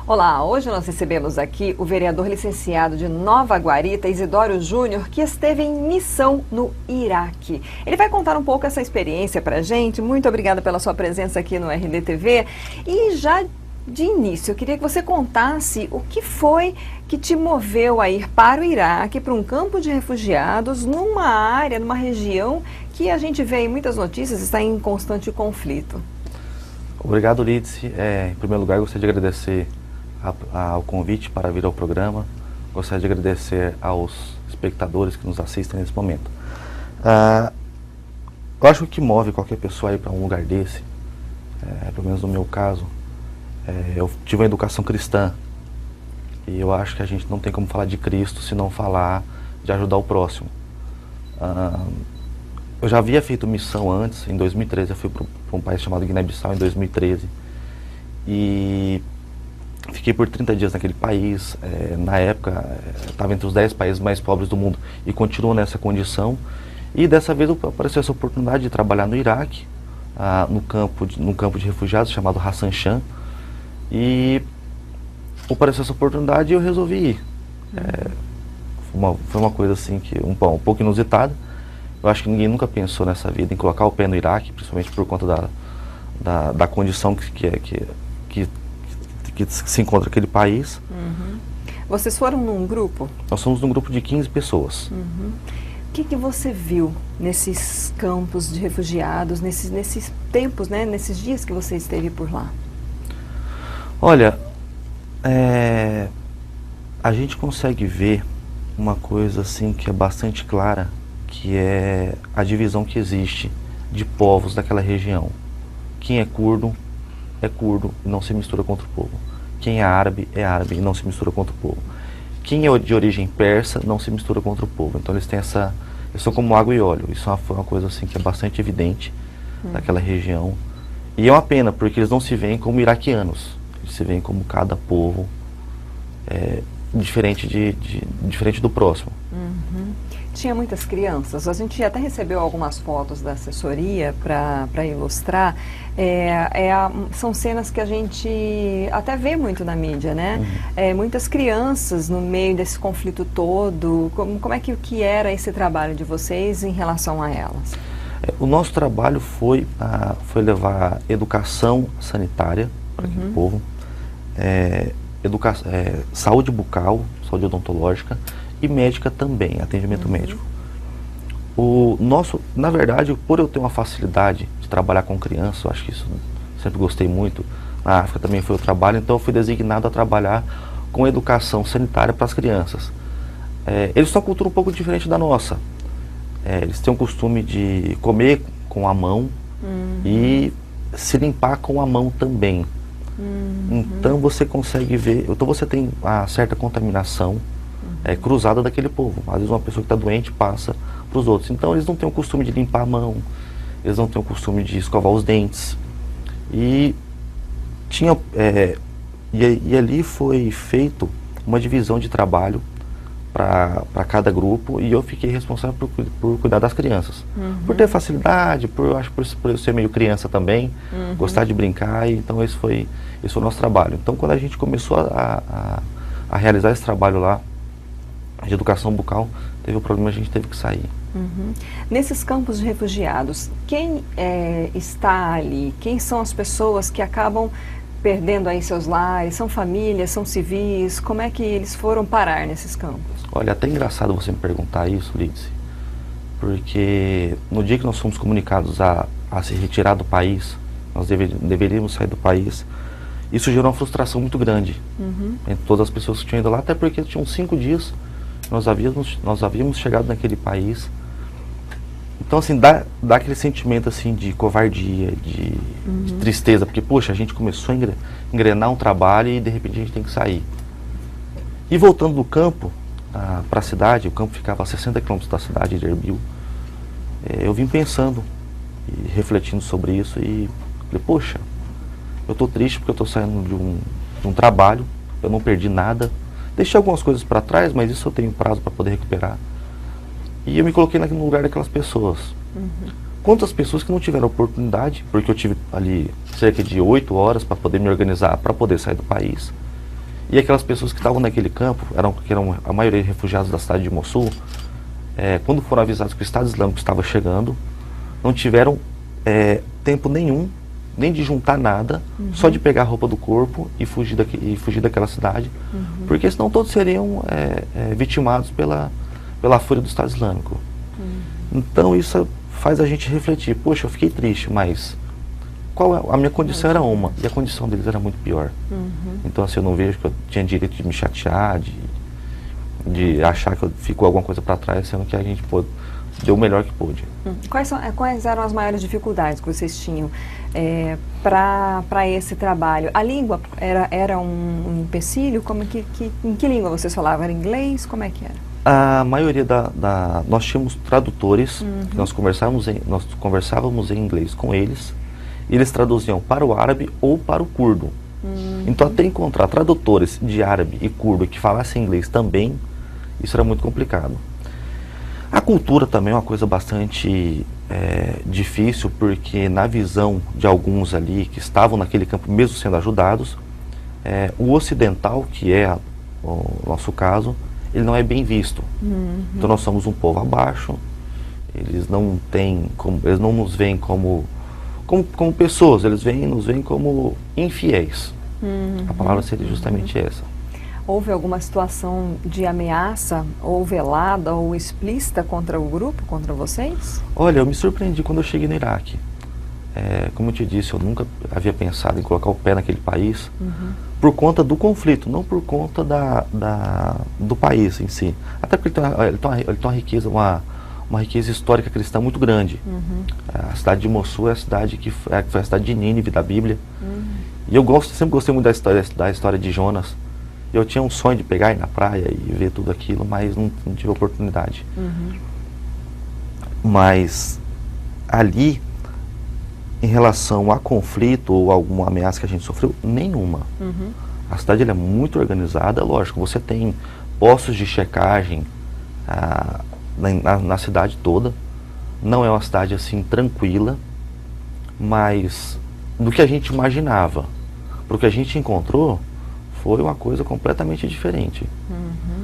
Olá, hoje nós recebemos aqui o vereador licenciado de Nova Guarita, Isidório Júnior, que esteve em missão no Iraque. Ele vai contar um pouco essa experiência para a gente. Muito obrigada pela sua presença aqui no RDTV. E já de início, eu queria que você contasse o que foi que te moveu a ir para o Iraque, para um campo de refugiados, numa área, numa região que a gente vê em muitas notícias está em constante conflito. Obrigado, Lídice. Em primeiro lugar, gostaria de agradecer ao convite para vir ao programa. Gostaria de agradecer aos espectadores que nos assistem nesse momento. Eu acho que o que move qualquer pessoa a ir para um lugar desse, pelo menos no meu caso, eu tive uma educação cristã e eu acho que a gente não tem como falar de Cristo se não falar de ajudar o próximo. Eu já havia feito missão antes, em 2013, eu fui para um país chamado Guiné-Bissau em 2013 e fiquei por 30 dias naquele país. Na época estava entre os 10 países mais pobres do mundo e continuo nessa condição. E dessa vez apareceu essa oportunidade de trabalhar no Iraque, num campo de refugiados chamado Hassan Chan. E apareceu essa oportunidade e eu resolvi ir. Foi uma coisa assim que um pouco inusitada. Eu acho que ninguém nunca pensou nessa vida em colocar o pé no Iraque, principalmente por conta da condição que se encontra aquele país. Vocês foram num grupo? Nós somos num grupo de 15 pessoas. O que você viu nesses campos de refugiados, nesses tempos, né, nesses dias que você esteve por lá? Olha, a gente consegue ver uma coisa assim que é bastante clara, que é a divisão que existe de povos daquela região. Quem é curdo e não se mistura com outro povo. Quem é árabe e não se mistura com outro povo. Quem é de origem persa não se mistura com outro povo. Então eles têm eles são como água e óleo. Isso foi uma coisa assim que é bastante evidente naquela região. E é uma pena, porque eles não se veem como iraquianos. Eles se veem como cada povo diferente do próximo. Tinha muitas crianças. A gente até recebeu algumas fotos da assessoria para ilustrar. São cenas que a gente até vê muito na mídia, né? Muitas crianças no meio desse conflito todo. Como é que era esse trabalho de vocês em relação a elas? O nosso trabalho foi levar educação sanitária para aquele povo, saúde bucal, saúde odontológica e médica também, atendimento médico. Na verdade, por eu ter uma facilidade de trabalhar com criança, eu acho que isso sempre gostei muito. Na África também foi o trabalho, então eu fui designado a trabalhar com educação sanitária para as crianças. Eles têm uma cultura um pouco diferente da nossa. Eles têm o costume de comer com a mão e se limpar com a mão também. Então você consegue ver, então você tem uma certa contaminação cruzada daquele povo. Às vezes uma pessoa que está doente passa para os outros. Então eles não têm o costume de limpar a mão, eles não têm o costume de escovar os dentes. E ali foi feito uma divisão de trabalho para cada grupo e eu fiquei responsável por cuidar das crianças. Por ter facilidade, por eu ser meio criança também, gostar de brincar, então esse foi o nosso trabalho. Então quando a gente começou a realizar esse trabalho lá, de educação bucal, teve um problema, a gente teve que sair. Nesses campos de refugiados, quem está ali? Quem são as pessoas que acabam perdendo aí seus lares? São famílias, são civis? Como é que eles foram parar nesses campos? Olha, até engraçado você me perguntar isso, Lídice, porque no dia que nós fomos comunicados a se retirar do país, nós deveríamos sair do país, isso gerou uma frustração muito grande entre todas as pessoas que tinham ido lá, até porque tinham 5 dias nós havíamos chegado naquele país. Então assim, dá aquele sentimento assim de covardia, de tristeza, porque poxa, a gente começou a engrenar um trabalho e de repente a gente tem que sair. E voltando do campo para a cidade, o campo ficava a 60 quilômetros da cidade de Erbil, eu vim pensando e refletindo sobre isso e falei, poxa, eu estou triste porque eu estou saindo de um trabalho, eu não perdi nada, deixei algumas coisas para trás, mas isso eu tenho prazo para poder recuperar. E eu me coloquei no lugar daquelas pessoas. Quantas pessoas que não tiveram oportunidade, porque eu tive ali cerca de 8 horas para poder me organizar, para poder sair do país. E aquelas pessoas que estavam naquele campo, que eram a maioria refugiados da cidade de Mossul, quando foram avisados que o Estado Islâmico estava chegando, não tiveram tempo nenhum, nem de juntar nada, só de pegar a roupa do corpo e fugir daquela cidade, porque senão todos seriam vitimados pela fúria do Estado Islâmico. Então isso faz a gente refletir, poxa, eu fiquei triste, mas a minha condição era uma, e a condição deles era muito pior. Então assim, eu não vejo que eu tinha direito de me chatear, de achar que ficou alguma coisa para trás, sendo que a gente deu o melhor que pôde. Quais eram as maiores dificuldades que vocês tinham para esse trabalho? A língua era um empecilho? Em que língua vocês falavam? Era inglês? Como é que era? A maioria nós tínhamos tradutores, que nós conversávamos em inglês com eles, e eles traduziam para o árabe ou para o curdo. Então até encontrar tradutores de árabe e curdo que falassem inglês também, isso era muito complicado. A cultura também é uma coisa bastante difícil, porque na visão de alguns ali que estavam naquele campo, mesmo sendo ajudados, o ocidental, que é o nosso caso, ele não é bem visto. Então nós somos um povo abaixo, eles não nos veem como pessoas, eles nos veem como infiéis. A palavra seria justamente essa. Houve alguma situação de ameaça, ou velada, ou explícita contra o grupo, contra vocês? Olha, eu me surpreendi quando eu cheguei no Iraque. Como eu te disse, eu nunca havia pensado em colocar o pé naquele país, por conta do conflito, não por conta do país em si. Até porque ele tem uma riqueza, uma riqueza histórica cristã muito grande. A cidade de Mossul é a cidade que foi a cidade de Nínive da Bíblia. E eu sempre gostei muito da história de Jonas. Eu tinha um sonho de pegar, ir na praia e ver tudo aquilo, mas não tive oportunidade. Mas ali, em relação a conflito ou alguma ameaça que a gente sofreu, nenhuma. A cidade ela é muito organizada, lógico, você tem postos de checagem na cidade toda. Não é uma cidade assim tranquila, mas do que a gente imaginava para o que a gente encontrou, foi uma coisa completamente diferente.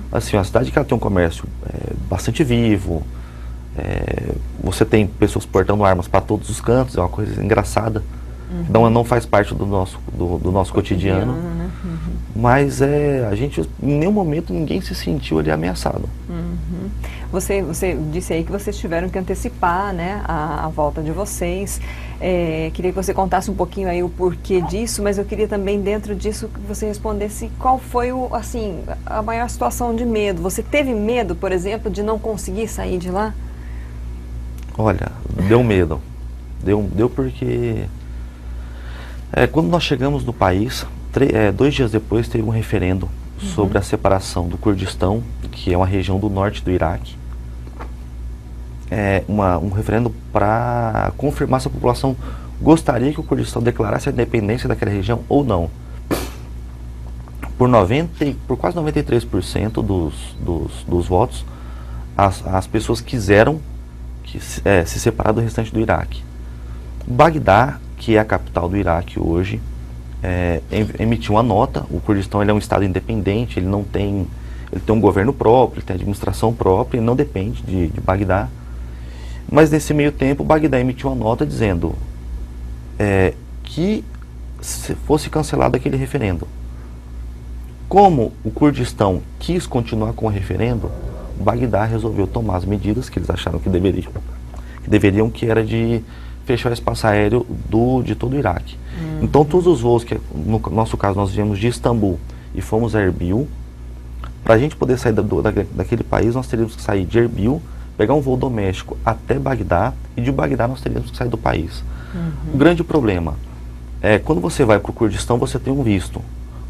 Assim, uma cidade que ela tem um comércio bastante vivo, você tem pessoas portando armas para todos os cantos, é uma coisa engraçada. Não faz parte do nosso cotidiano, mas a gente, em nenhum momento, ninguém se sentiu ali ameaçado. Você disse aí que vocês tiveram que antecipar, né, a volta de vocês. Queria que você contasse um pouquinho aí o porquê disso, mas eu queria também, dentro disso, que você respondesse qual foi a maior situação de medo. Você teve medo, por exemplo, de não conseguir sair de lá? Olha, deu medo. Deu porque quando nós chegamos no país, 2 dias depois teve um referendo sobre a separação do Kurdistão, que é uma região do norte do Iraque. Um referendo para confirmar se a população gostaria que o Kurdistão declarasse a independência daquela região ou não. Por quase 93% dos votos, as pessoas quiseram se separar do restante do Iraque. Bagdá, que é a capital do Iraque hoje, emitiu uma nota. O Kurdistão ele é um estado independente, ele tem um governo próprio, ele tem administração própria, ele não depende de Bagdá. Mas nesse meio tempo, Bagdá emitiu uma nota dizendo que fosse cancelado aquele referendo. Como o Kurdistão quis continuar com o referendo, Bagdá resolveu tomar as medidas que eles acharam que deveriam, que era de fechar o espaço aéreo de todo o Iraque. Então todos os voos, que no nosso caso nós viemos de Istambul e fomos a Erbil, para a gente poder sair daquele país, nós teríamos que sair de Erbil, pegar um voo doméstico até Bagdá, e de Bagdá nós teríamos que sair do país. O grande problema quando você vai para o Kurdistão, você tem um visto.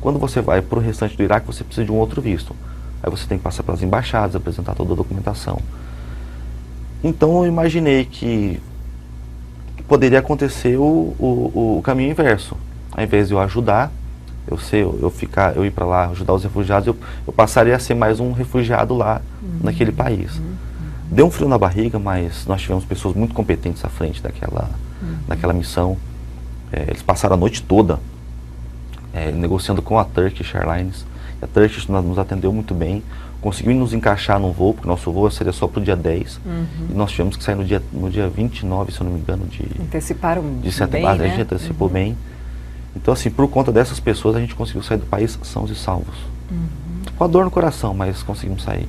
Quando você vai para o restante do Iraque, você precisa de um outro visto. Aí você tem que passar pelas embaixadas, apresentar toda a documentação. Então eu imaginei que poderia acontecer o caminho inverso. Ao invés de eu ajudar, eu ir para lá ajudar os refugiados, eu passaria a ser mais um refugiado lá naquele país. Deu um frio na barriga, mas nós tivemos pessoas muito competentes à frente daquela missão. Eles passaram a noite toda negociando com a Turkish Airlines. A Turkish nos atendeu muito bem, conseguiu nos encaixar num voo, porque nosso voo seria só para o dia 10, e nós tivemos que sair no dia 29, se eu não me engano, anteciparam de setembro, bem, né? A gente antecipou bem. Então, assim, por conta dessas pessoas, a gente conseguiu sair do país sãos e salvos. Com a dor no coração, mas conseguimos sair.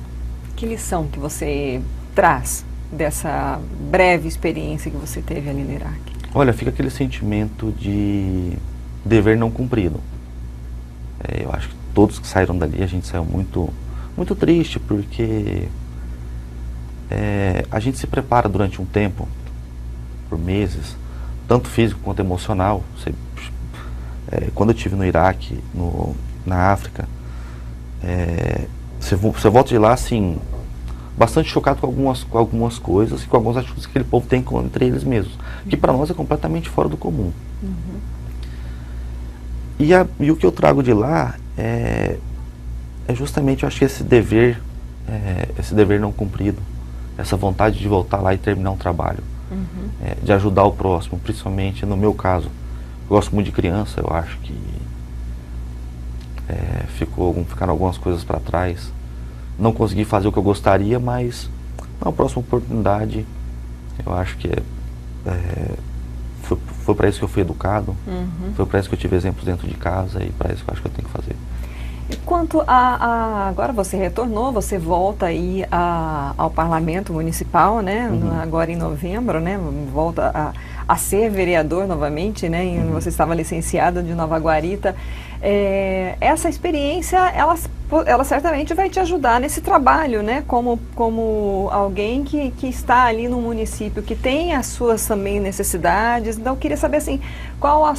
Que lição que você traz dessa breve experiência que você teve ali no Iraque? Olha, fica aquele sentimento de dever não cumprido. Eu acho que todos que saíram dali, a gente saiu muito, muito triste, porque a gente se prepara durante um tempo, por meses, tanto físico quanto emocional. Quando eu estive no Iraque, na África, você volta de lá assim, bastante chocado com algumas coisas e com algumas atitudes que aquele povo tem entre eles mesmos, que para nós é completamente fora do comum. E o que eu trago de lá é justamente, eu acho que esse dever não cumprido, essa vontade de voltar lá e terminar um trabalho, de ajudar o próximo, principalmente no meu caso. Eu gosto muito de criança, eu acho que ficaram algumas coisas para trás. Não consegui fazer o que eu gostaria, mas na próxima oportunidade, eu acho que foi para isso que eu fui educado, foi para isso que eu tive exemplos dentro de casa e para isso que eu acho que eu tenho que fazer. E quanto agora você retornou, você volta aí ao Parlamento Municipal, né? Agora em novembro, né? Volta a ser vereador novamente, né? Você estava licenciado de Nova Guarita. Essa experiência, ela certamente vai te ajudar nesse trabalho, né? Como alguém que está ali no município, que tem as suas também necessidades. Então, eu queria saber, assim, qual o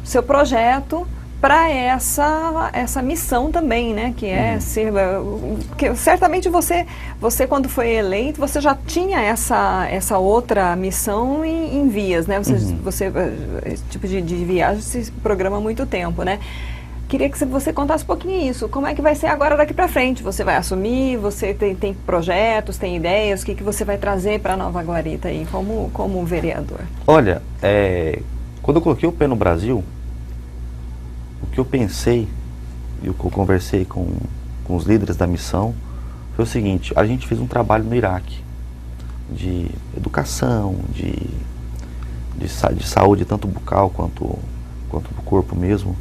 seu projeto para essa missão também, né? Que é ser... Que certamente você quando foi eleito, você já tinha essa outra missão em vias, né? Você esse tipo de viagem se programa há muito tempo, né? Queria que você contasse um pouquinho isso. Como é que vai ser agora daqui para frente? Você vai assumir? Você tem projetos, tem ideias? O que você vai trazer para Nova Guarita aí como vereador? Olha, quando eu coloquei o pé no Brasil, o que eu pensei e o que eu conversei com os líderes da missão foi o seguinte: a gente fez um trabalho no Iraque de educação, de saúde, tanto bucal quanto do corpo mesmo,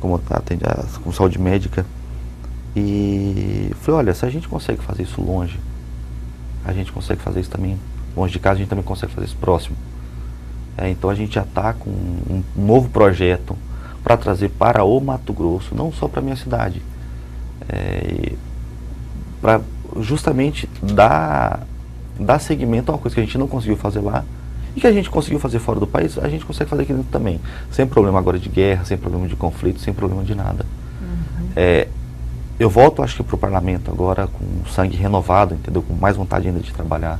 como atende com saúde médica. E falei, olha, se a gente consegue fazer isso longe, a gente consegue fazer isso também longe de casa, a gente também consegue fazer isso próximo. Então a gente já está com um novo projeto para trazer para o Mato Grosso, não só para a minha cidade, para justamente dar seguimento a uma coisa que a gente não conseguiu fazer lá e que a gente conseguiu fazer fora do país, a gente consegue fazer aqui dentro também, sem problema agora de guerra, sem problema de conflito, sem problema de nada. Eu volto, acho que para o parlamento agora com sangue renovado, entendeu? Com mais vontade ainda de trabalhar.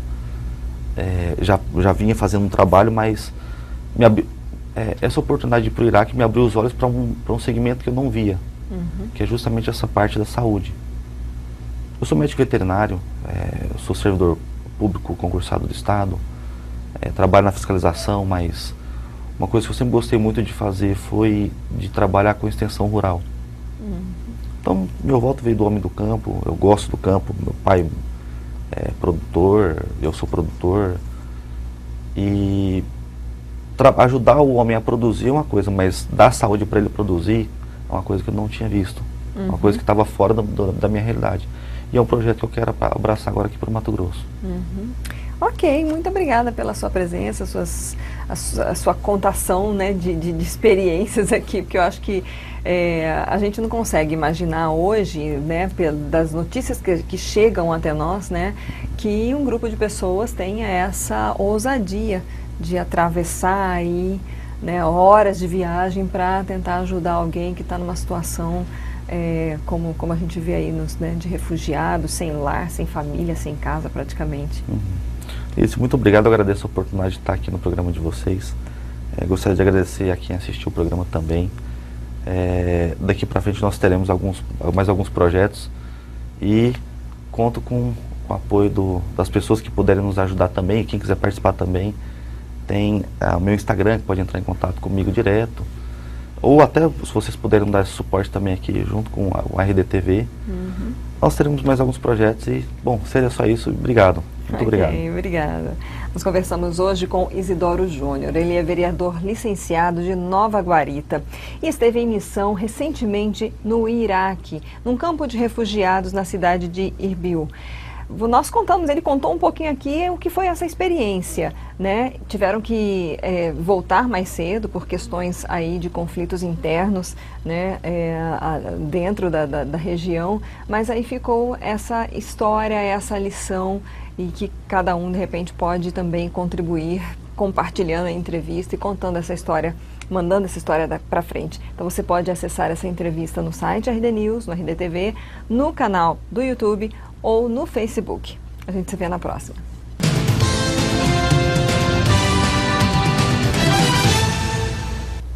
Já vinha fazendo um trabalho, mas essa oportunidade de ir para o Iraque me abriu os olhos para um segmento que eu não via, que é justamente essa parte da saúde. Eu sou médico veterinário, eu sou servidor público concursado do Estado, trabalho na fiscalização, mas uma coisa que eu sempre gostei muito de fazer foi de trabalhar com extensão rural. Então, meu voto veio do homem do campo, eu gosto do campo, meu pai é produtor, eu sou produtor, e ajudar o homem a produzir é uma coisa, mas dar saúde para ele produzir é uma coisa que eu não tinha visto, uma coisa que estava fora da minha realidade. E é um projeto que eu quero abraçar agora aqui para o Mato Grosso. Ok, muito obrigada pela sua presença, a sua contação, né, de experiências aqui, porque eu acho que a gente não consegue imaginar hoje, né, das notícias que chegam até nós, né, que um grupo de pessoas tenha essa ousadia de atravessar aí, né, horas de viagem para tentar ajudar alguém que está numa situação como a gente vê aí né, de refugiados, sem lar, sem família, sem casa praticamente. Isso, muito obrigado, eu agradeço a oportunidade de estar aqui no programa de vocês. Gostaria de agradecer a quem assistiu o programa também. Daqui para frente nós teremos mais alguns projetos e conto com o apoio das pessoas que puderem nos ajudar também. Quem quiser participar também, tem o meu Instagram, que pode entrar em contato comigo direto. ou até se vocês puderem dar esse suporte também aqui junto com o RDTV, nós teremos mais alguns projetos e, bom, seria só isso. Obrigado. Muito obrigado. Obrigada. Nós conversamos hoje com Isidoro Júnior. Ele é vereador licenciado de Nova Guarita e esteve em missão recentemente no Iraque, num campo de refugiados na cidade de Erbil. Ele contou um pouquinho aqui o que foi essa experiência, né? Tiveram que voltar mais cedo por questões aí de conflitos internos, né? Dentro da região, mas aí ficou essa história, essa lição, e que cada um de repente pode também contribuir compartilhando a entrevista e contando essa história, mandando essa história para frente. Então você pode acessar essa entrevista no site RD News, no RDTV, no canal do YouTube ou no Facebook. A gente se vê na próxima.